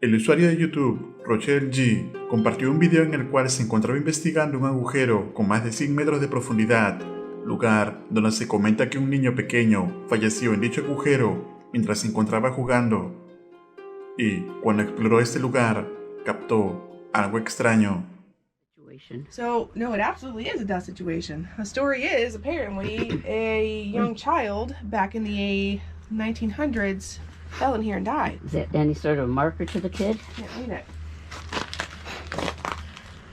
El usuario de YouTube, Rochelle G, compartió un video en el cual se encontraba investigando un agujero con más de 100 metros de profundidad, lugar donde se comenta que un niño pequeño falleció en dicho agujero mientras se encontraba jugando. Y cuando exploró este lugar, captó algo extraño. So, no, it absolutely is a death situation. The story is, apparently, a young child back in the 1900s fell in here and died. Is that any sort of marker to the kid? Yeah, read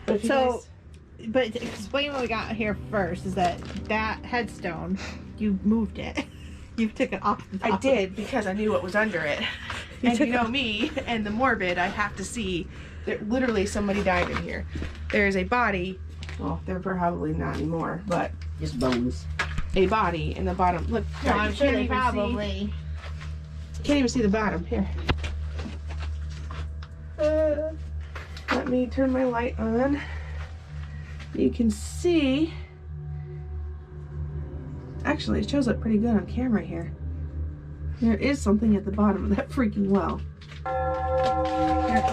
it. So, but to explain what we got here first is that headstone, you moved it. You took it off the top. I did, because I knew what was under it. And you know me, and the morbid, I have to see that literally somebody died in here. There is a body, well, they're probably not anymore, but Just bones. a body in the bottom. Look, No, you I'm sure can't they even probably. can't even see the bottom. Here. Let me turn my light on. You can see. Actually, it shows up pretty good on camera here. There is something at the bottom of that freaking well. Here.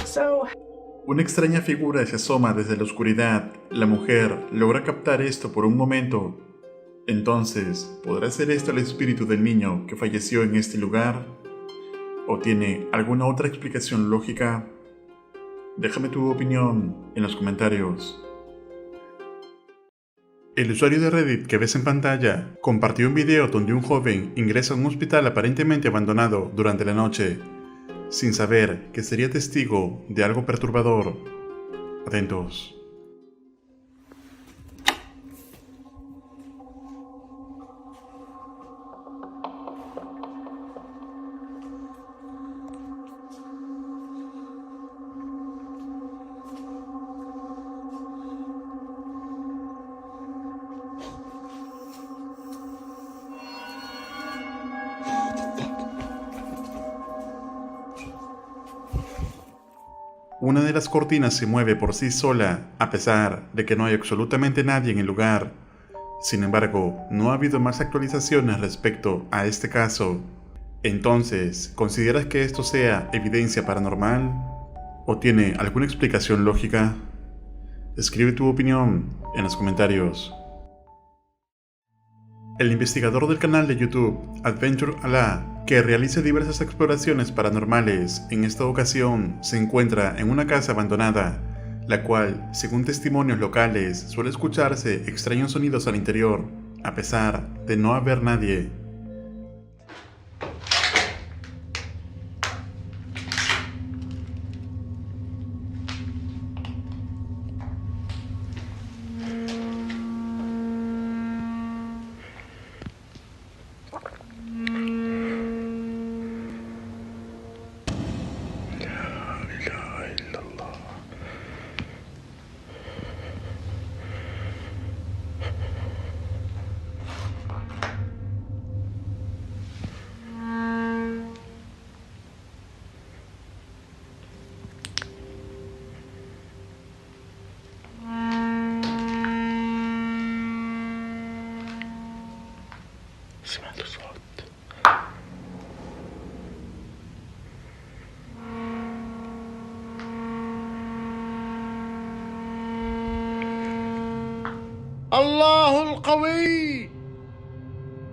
So, Una extraña figura se asoma desde la oscuridad. La mujer logra captar esto por un momento. Entonces, ¿podrá ser esto el espíritu del niño que falleció en este lugar? ¿O tiene alguna otra explicación lógica? Déjame tu opinión en los comentarios. El usuario de Reddit que ves en pantalla compartió un video donde un joven ingresa a un hospital aparentemente abandonado durante la noche, sin saber que sería testigo de algo perturbador. Atentos. Una de las cortinas se mueve por sí sola, a pesar de que no hay absolutamente nadie en el lugar. Sin embargo, no ha habido más actualizaciones respecto a este caso. Entonces, ¿consideras que esto sea evidencia paranormal? ¿O tiene alguna explicación lógica? Escribe tu opinión en los comentarios. El investigador del canal de YouTube, Adventure Allah, que realiza diversas exploraciones paranormales, en esta ocasión se encuentra en una casa abandonada, la cual, según testimonios locales, suele escucharse extraños sonidos al interior, a pesar de no haber nadie. سمعت صوت. الله القوي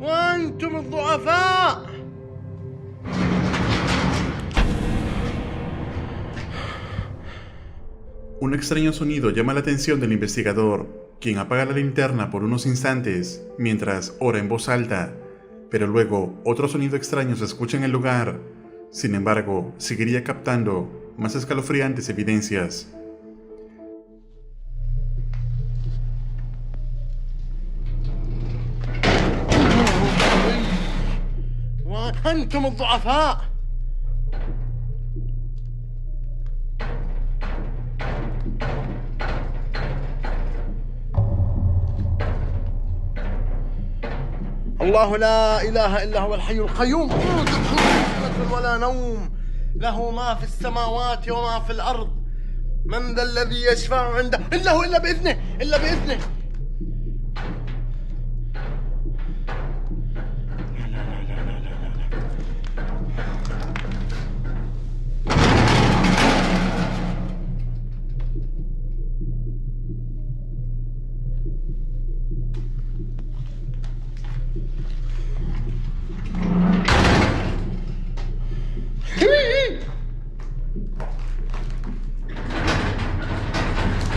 وأنتم الضعفاء. Un extraño sonido llama la atención del investigador, quien apaga la linterna por unos instantes mientras ora en voz alta, pero luego otro sonido extraño se escucha en el lugar. Sin embargo, seguiría captando más escalofriantes evidencias. وأنتم الضعفاء. الله لا إله إلا هو الحي القيوم لا سنة ولا نوم له ما في السماوات وما في الأرض من ذا الذي يشفع عنده إلا هو إلا بإذنه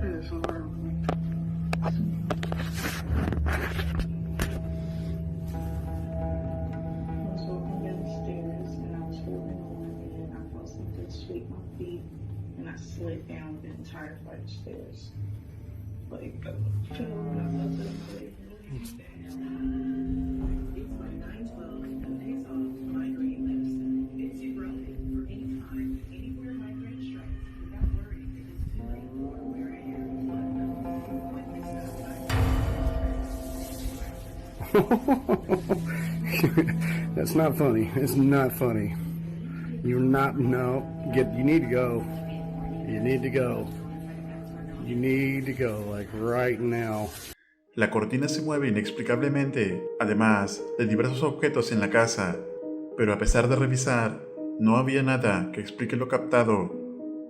It's horrible. I was walking down the stairs and I was holding on and I felt something sweep my feet and I slid down the entire flight of stairs. Like, I fell and I felt it really It's my 912 and pays off migraine medicine. It's erotic for any time, anywhere migraine strikes without worrying if it's too late or where I am. That's not funny. It's not funny. You're not. No. You need to go. You need to go. You need to go. Like right now. La cortina se mueve inexplicablemente, además de diversos objetos en la casa, pero a pesar de revisar, no había nada que explique lo captado.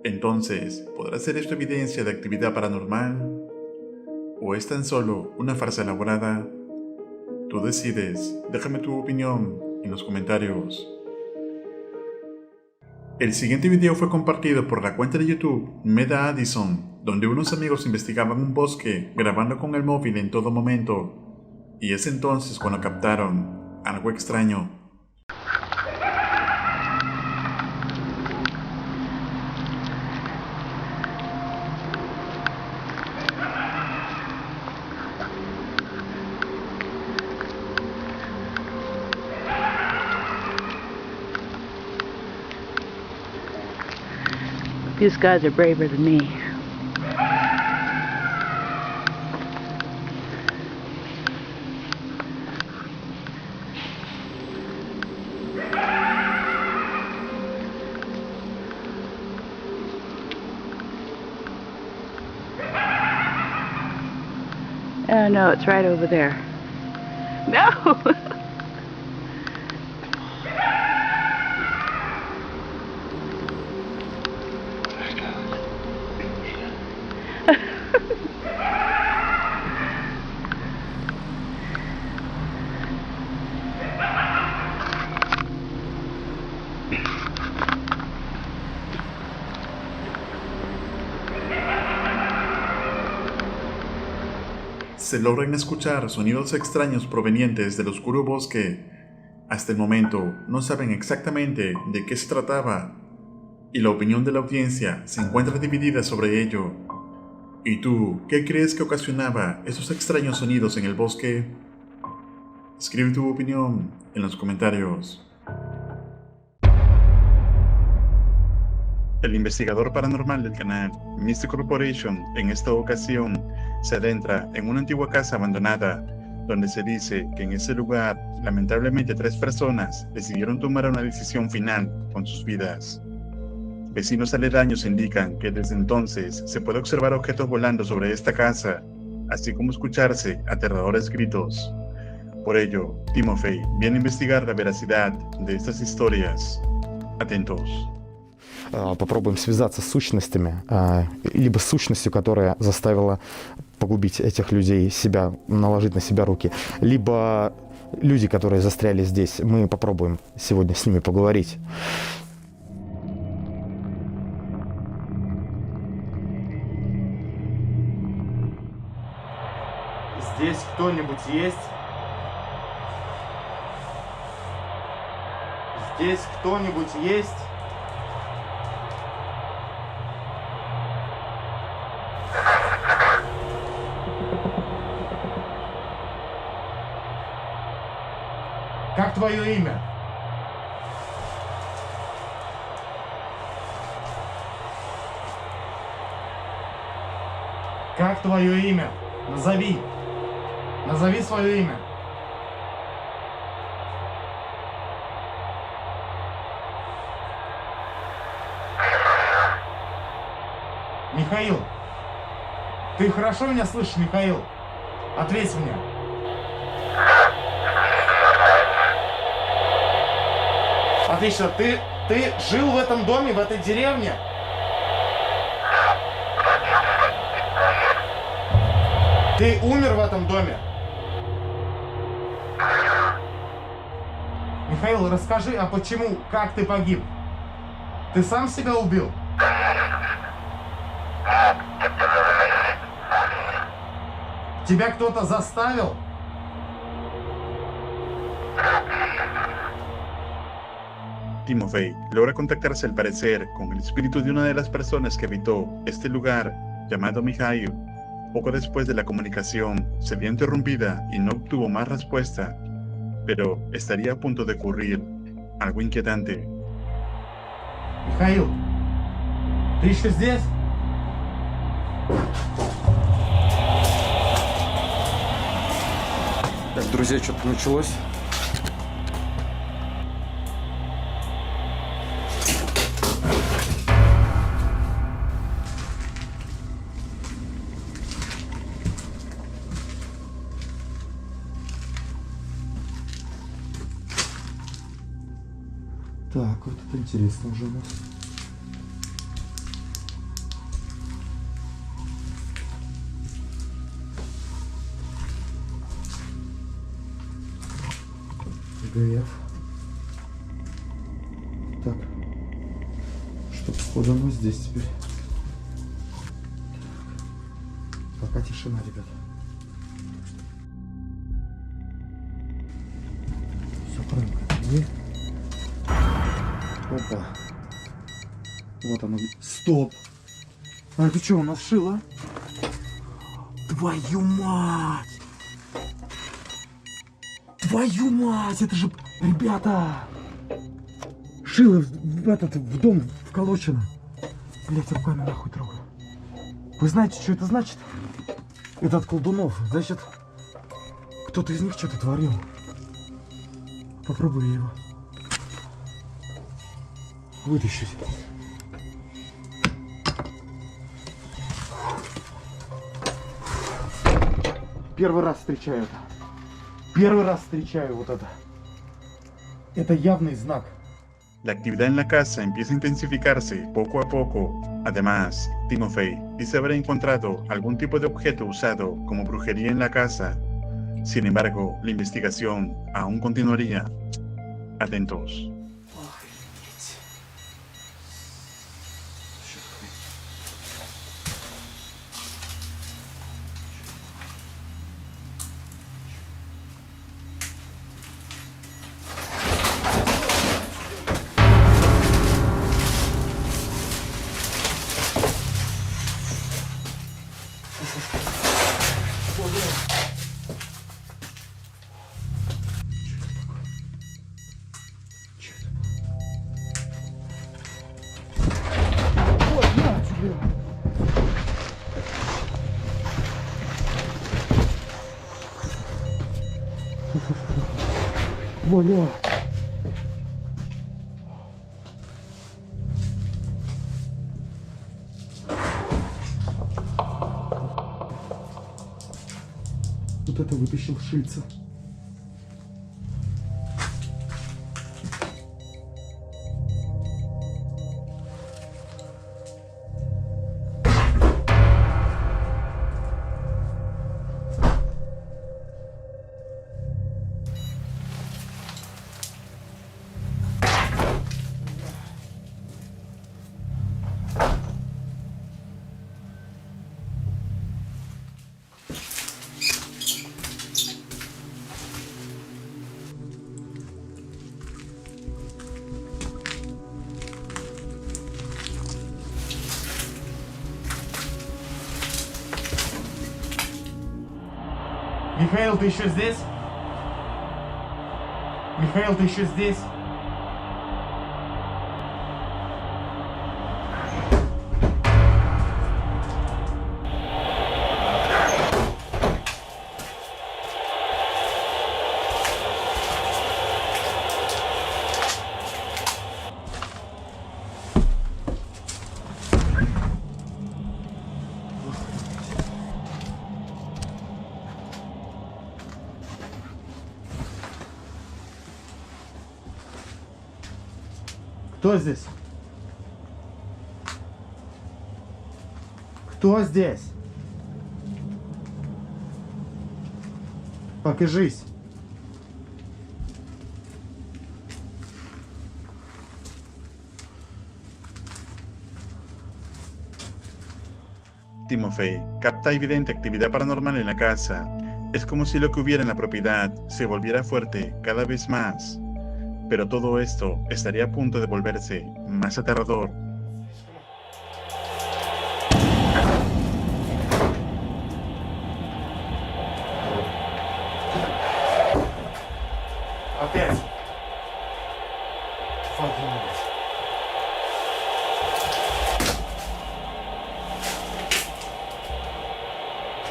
Entonces, ¿podrá ser esto evidencia de actividad paranormal? ¿O es tan solo una farsa elaborada? Tú decides, déjame tu opinión en los comentarios. El siguiente video fue compartido por la cuenta de YouTube Meda Addison, donde unos amigos investigaban un bosque grabando con el móvil en todo momento, y es entonces cuando captaron algo extraño. These guys are braver than me. Oh no, it's right over there. No! Se logran escuchar sonidos extraños provenientes del oscuro bosque. Hasta el momento no saben exactamente de qué se trataba, y la opinión de la audiencia se encuentra dividida sobre ello. ¿Y tú, qué crees que ocasionaba esos extraños sonidos en el bosque? Escribe tu opinión en los comentarios. El investigador paranormal del canal, Mystic Corporation, en esta ocasión se adentra en una antigua casa abandonada, donde se dice que en ese lugar, lamentablemente 3 personas decidieron tomar una decisión final con sus vidas. Vecinos aledaños indican que desde entonces se puede observar objetos volando sobre esta casa, así como escucharse aterradores gritos. Por ello, Timofey viene a investigar la veracidad de estas historias. Atentos. Попробуем связаться с сущностями, либо с сущностью, которая заставила погубить этих людей, себя, наложить на себя руки, либо люди, которые застряли здесь. Мы попробуем сегодня с ними поговорить. Здесь кто-нибудь есть? Здесь кто-нибудь есть? Как твое имя? Как твое имя? Назови. Назови свое имя. Михаил. Ты хорошо меня слышишь, Михаил? Ответь мне. Отлично. Ты жил в этом доме, в этой деревне? Ты умер в этом доме? Михаил, расскажи, а почему, как ты погиб? Ты сам себя убил? Тебя кто-то zastaviu? Timofey logra contactarse al parecer con el espíritu de una de las personas que habitó este lugar, llamado Mijail. Poco después de la comunicación se vio interrumpida y no obtuvo más respuesta, pero estaría a punto de ocurrir algo inquietante. Михаил, ты еще здесь? Так, друзья, что-то началось. Так, вот это интересно уже у нас. ГФ. Так. Что походу оно здесь теперь. Так. Пока тишина, ребят. Все правильно. Опа. Вот оно. Стоп. А это что, у нас шило? Твою мать! Твою мать! Это же... Ребята! Шило в дом вколочено. Блять, руками нахуй трогаю. Вы знаете, что это значит? Это от колдунов. Значит, кто-то из них что-то творил. Попробую я его вытащить. Первый раз встречаю это. Первый раз встречаю вот это. Это явный знак. La actividad en la casa empieza a intensificarse poco a poco. Además, Timofey dice haber encontrado algún tipo de objeto usado como brujería en la casa. Sin embargo, la investigación aún continuaría. Atentos. Бля. Вот это вытащил шильца. Михаил, ты еще здесь? Михаил, ты еще здесь? Кто здесь? Кто здесь? Покажись. Timothy capta evidente actividad paranormal en la casa. Es como si lo que hubiera en la propiedad se volviera fuerte cada vez más. Pero todo esto estaría a punto de volverse más aterrador. Опять.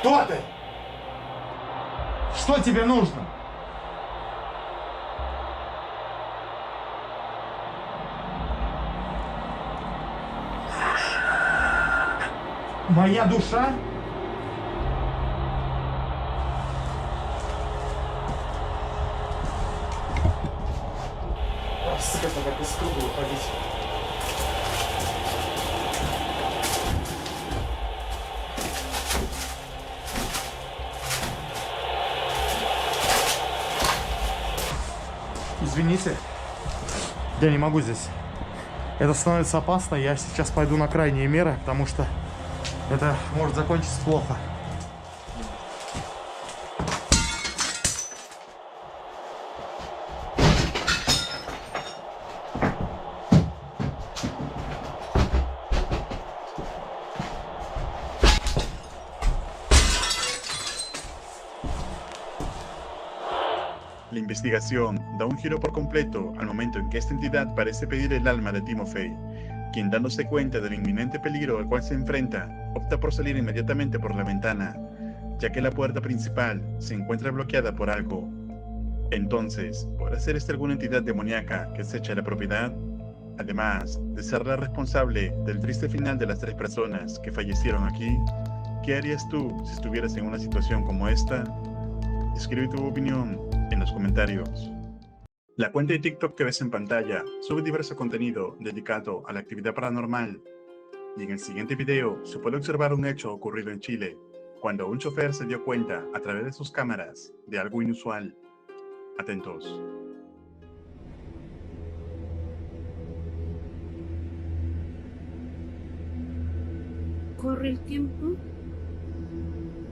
Кто ты? Что тебе нужно? Моя душа? Сука, как из круга выходить. Извините, я не могу здесь. Это становится опасно, я сейчас пойду на крайние меры, потому что это может закончиться плохо. La investigación da un giro por completo al momento en que esta entidad parece pedir el alma de Timothy, quien, dándose cuenta del inminente peligro al cual se enfrenta, opta por salir inmediatamente por la ventana, ya que la puerta principal se encuentra bloqueada por algo. Entonces, ¿podrá ser esta alguna entidad demoníaca que acecha la propiedad? Además de ser la responsable del triste final de las 3 personas que fallecieron aquí, ¿qué harías tú si estuvieras en una situación como esta? Escribe tu opinión en los comentarios. La cuenta de TikTok que ves en pantalla sube diverso contenido dedicado a la actividad paranormal, y en el siguiente video se puede observar un hecho ocurrido en Chile, cuando un chofer se dio cuenta a través de sus cámaras de algo inusual. Atentos. Corre el tiempo.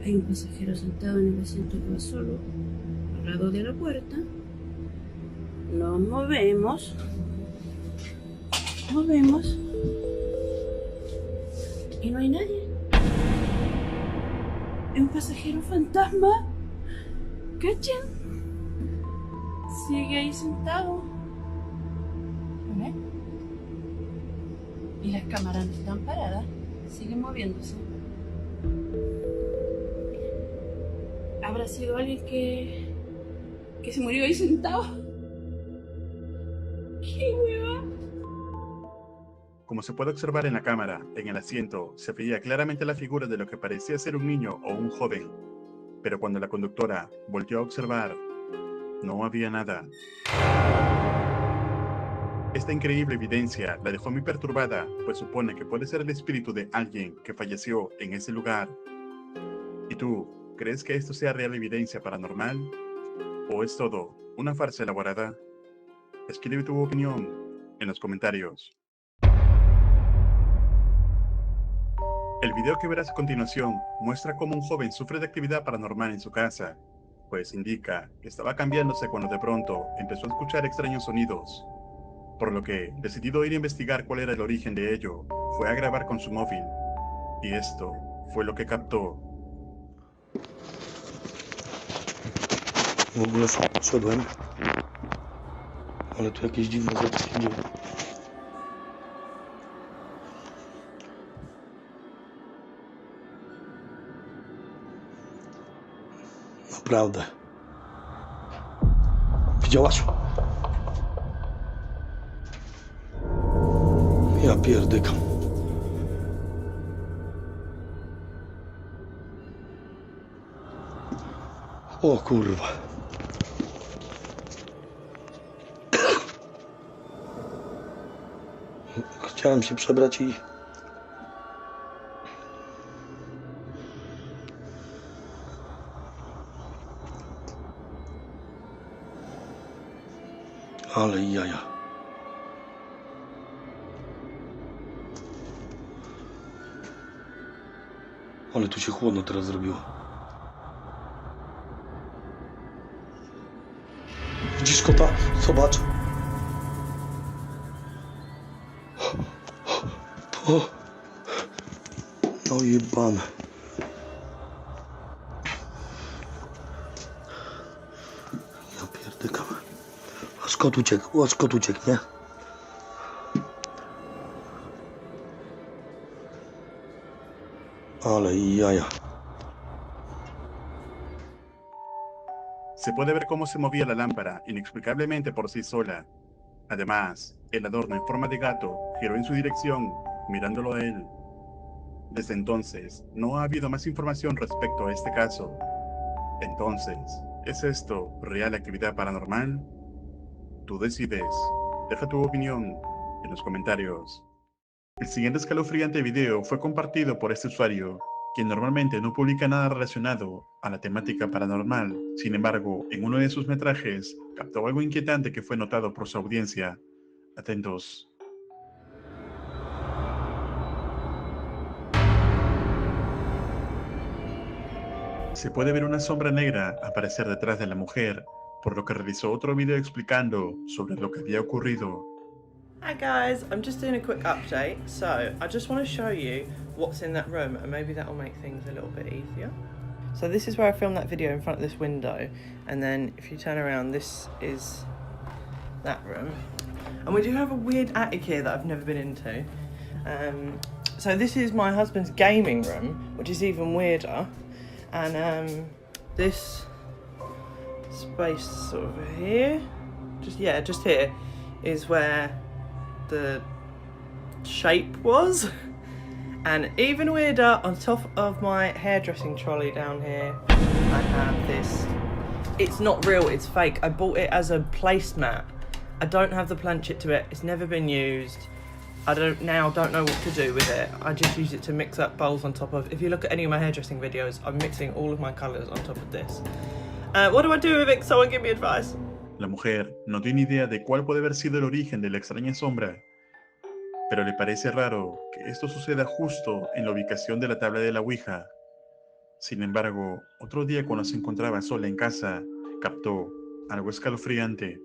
Hay un pasajero sentado en el asiento que va solo, al lado de la puerta. Nos movemos. Y no hay nadie. Es un pasajero fantasma. ¿Cachan? Sigue ahí sentado. ¿Ven? Y las cámaras no están paradas. Siguen moviéndose. ¿Habrá sido alguien que se murió ahí sentado? ¡Qué hueva! Como se puede observar en la cámara, en el asiento se veía claramente la figura de lo que parecía ser un niño o un joven, pero cuando la conductora volteó a observar, no había nada. Esta increíble evidencia la dejó muy perturbada, pues supone que puede ser el espíritu de alguien que falleció en ese lugar. ¿Y tú, crees que esto sea real evidencia paranormal? ¿O es todo una farsa elaborada? Escribe tu opinión en los comentarios. El video que verás a continuación muestra cómo un joven sufre de actividad paranormal en su casa, pues indica que estaba cambiándose cuando de pronto empezó a escuchar extraños sonidos, por lo que, decidido ir a investigar cuál era el origen de ello, fue a grabar con su móvil, y esto fue lo que captó. W ogóle szedłem, ale tu jakieś dziwne rzeczy się dzieją. Naprawdę. Widziałaś? Ja pierdykam. O kurwa. Chciałem się przebrać i... Ale jaja. Ale tu się chłodno teraz zrobiło. Widzisz kota? Zobacz. O. No jebane. Ja pierdykam. Aż kot uciekł, nie? Ale jaja. Se puede ver cómo se movía la lámpara inexplicablemente por sí sola. Además, el adorno en forma de gato giró en su dirección, mirándolo a él. Desde entonces, no ha habido más información respecto a este caso. Entonces, ¿es esto real actividad paranormal? Tú decides. Deja tu opinión en los comentarios. El siguiente escalofriante video fue compartido por este usuario, quien normalmente no publica nada relacionado a la temática paranormal. Sin embargo, en uno de sus metrajes, captó algo inquietante que fue notado por su audiencia. Atentos. Se puede ver una sombra negra aparecer detrás de la mujer, por lo que realizó otro video explicando sobre lo que había ocurrido. Hi guys, I'm just doing a quick update. So, I just want to show you what's in that room and maybe that'll make things a little bit easier. So this is where I filmed that video in front of this window, and then if you turn around, this is that room. And we do have a weird attic here that I've never been into. So this is my husband's gaming room, which is even weirder. And this space sort of here, just here, is where the shape was. And even weirder, on top of my hairdressing trolley down here, I have this. It's not real, it's fake. I bought it as a placemat. I don't have the planchette to it, it's never been used. I don't know what to do with it. I just use it to mix up bowls on top of. If you look at any of my hairdressing videos, I'm mixing all of my colours on top of this. What do I do with it? Someone give me advice. La mujer no tiene idea de cuál puede haber sido el origen de la extraña sombra, pero le parece raro que esto suceda justo en la ubicación de la tabla de la Ouija. Sin embargo, otro día cuando se encontraba sola en casa, captó algo escalofriante.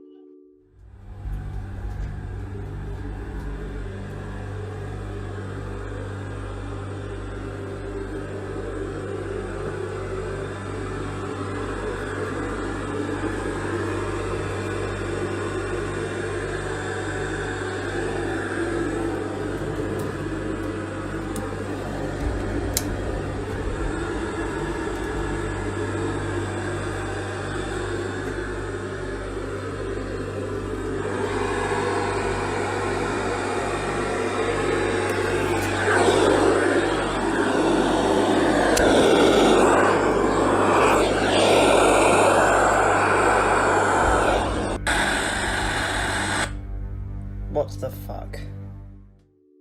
What the fuck?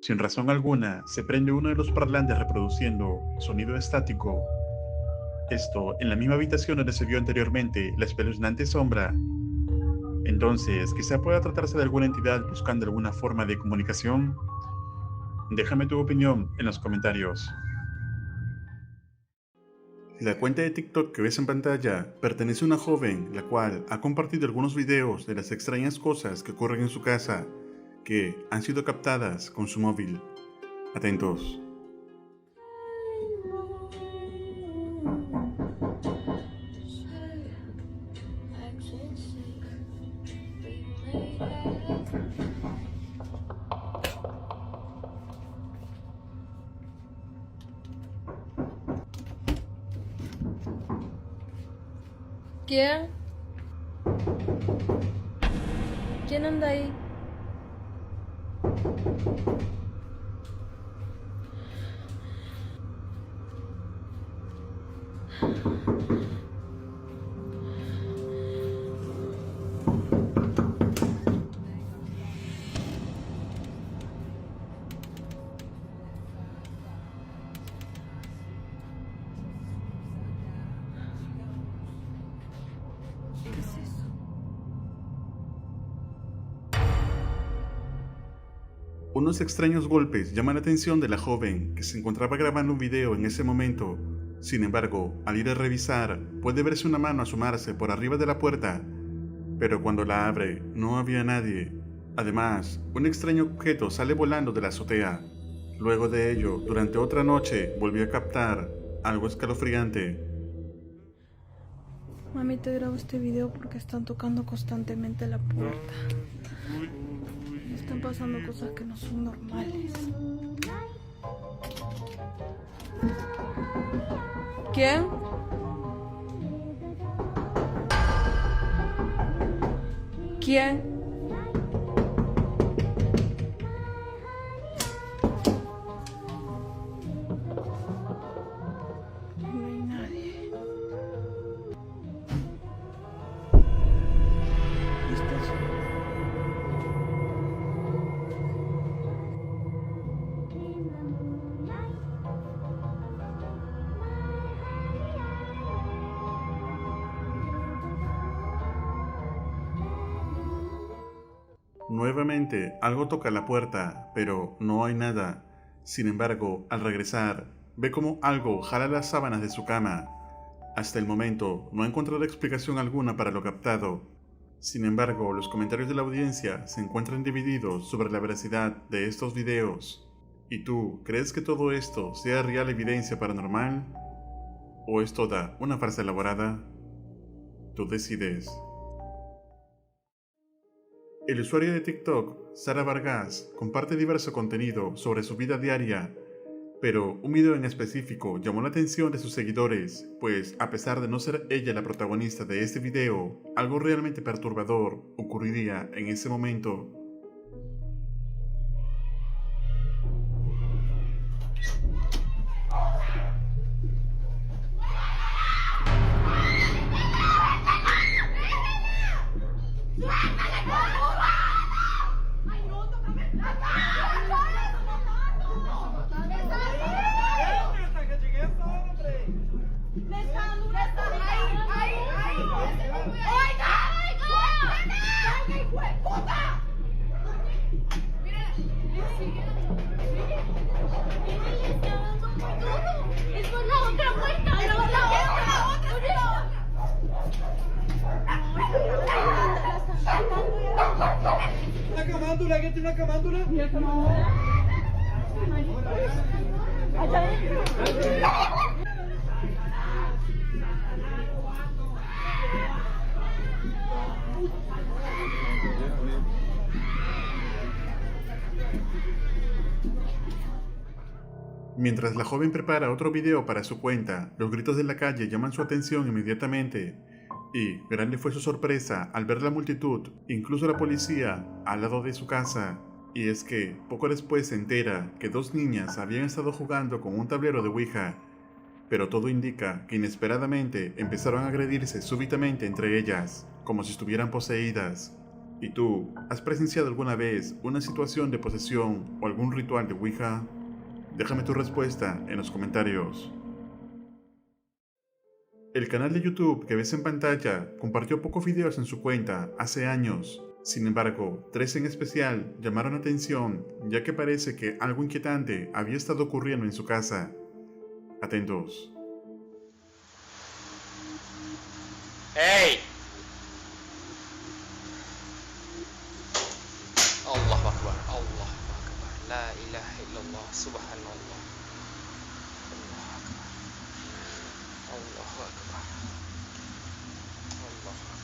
Sin razón alguna, se prende uno de los parlantes reproduciendo sonido estático. Esto en la misma habitación donde se vio anteriormente la espeluznante sombra. Entonces, quizá pueda tratarse de alguna entidad buscando alguna forma de comunicación. Déjame tu opinión en los comentarios. La cuenta de TikTok que ves en pantalla pertenece a una joven, la cual ha compartido algunos videos de las extrañas cosas que ocurren en su casa, que han sido captadas con su móvil. Atentos. ¿Quién? ¿Quién anda ahí? ¿Qué es eso? Unos extraños golpes llaman la atención de la joven que se encontraba grabando un video en ese momento. Sin embargo, al ir a revisar, puede verse una mano asomarse por arriba de la puerta, pero cuando la abre, no había nadie. Además, un extraño objeto sale volando de la azotea. Luego de ello, durante otra noche, volvió a captar algo escalofriante. Mami, te grabo este video porque están tocando constantemente la puerta. Están pasando cosas que no son normales. ¿Quién? ¿Quién? No hay nadie. ¿Listos? Nuevamente, algo toca la puerta, pero no hay nada. Sin embargo, al regresar, ve como algo jala las sábanas de su cama. Hasta el momento, no ha encontrado explicación alguna para lo captado. Sin embargo, los comentarios de la audiencia se encuentran divididos sobre la veracidad de estos videos. ¿Y tú, crees que todo esto sea real evidencia paranormal? ¿O es toda una farsa elaborada? Tú decides. El usuario de TikTok, Sara Vargas, comparte diverso contenido sobre su vida diaria, pero un video en específico llamó la atención de sus seguidores, pues a pesar de no ser ella la protagonista de este video, algo realmente perturbador ocurriría en ese momento. ¿Una camándula? Mientras la joven prepara otro video para su cuenta, los gritos de la calle llaman su atención inmediatamente. Y grande fue su sorpresa al ver la multitud, incluso la policía, al lado de su casa. Y es que, poco después se entera que dos niñas habían estado jugando con un tablero de Ouija, pero todo indica que inesperadamente empezaron a agredirse súbitamente entre ellas, como si estuvieran poseídas. ¿Y tú, has presenciado alguna vez una situación de posesión o algún ritual de Ouija? Déjame tu respuesta en los comentarios. El canal de YouTube que ves en pantalla compartió pocos videos en su cuenta hace años. Sin embargo, 3 en especial llamaron la atención, ya que parece que algo inquietante había estado ocurriendo en su casa. Atentos. ¡Hey! Allahu Akbar, Allahu Akbar, la ilaha illallah, subhanallah. Allahu Akbar. Allahu Akbar.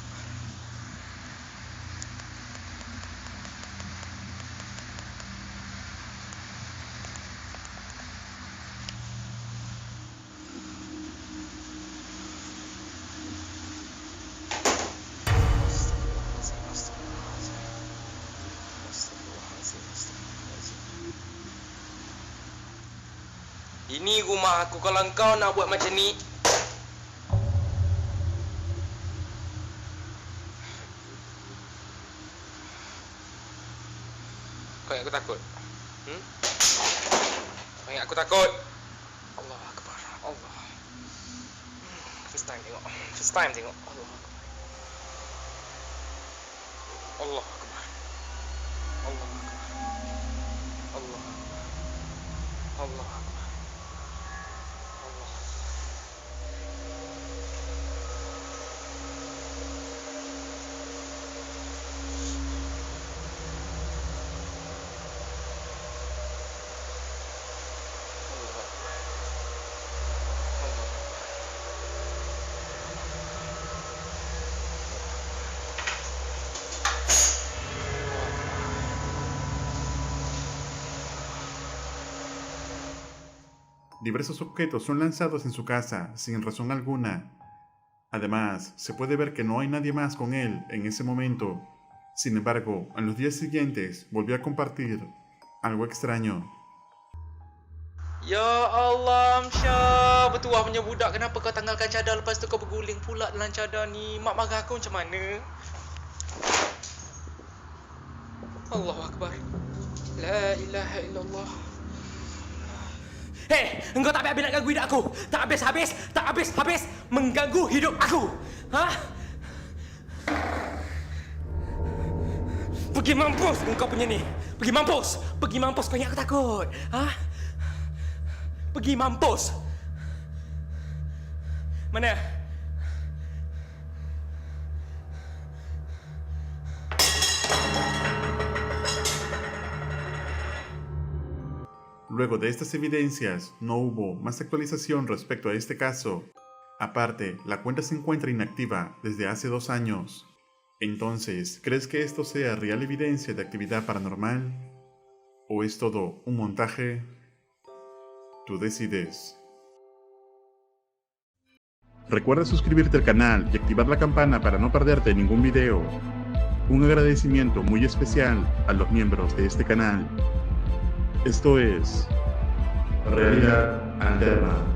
Ini rumah aku, kalau kau nak buat macam ni, kau ingat aku takut? Kau ingat aku takut? Allah Akbar, Allah. First time tengok, first time tengok. Allah Akbar. Allah Akbar. Allah Akbar. Allah. Diversos objetos son lanzados en su casa sin razón alguna. Además, se puede ver que no hay nadie más con él en ese momento. Sin embargo, en los días siguientes volvió a compartir algo extraño. Ya Allah, Amsyah. Bertuah punya budak, kenapa kau tanggalkan cadar lepas tu kau berguling pula dalam cadar ni? Mak marah kau macam mana? Allahu Akbar. La ilaha illallah. Hei, engkau tak habis nak ganggu hidup aku. Tak habis mengganggu hidup aku. Ha? Pergi mampus engkau punya ni. Pergi mampus. Kau ingat aku takut. Ha? Pergi mampus. Mana? Luego de estas evidencias, no hubo más actualización respecto a este caso. Aparte, la cuenta se encuentra inactiva desde hace 2 años. Entonces, ¿crees que esto sea real evidencia de actividad paranormal? ¿O es todo un montaje? Tú decides. Recuerda suscribirte al canal y activar la campana para no perderte ningún video. Un agradecimiento muy especial a los miembros de este canal. Esto es Realidad Alterna.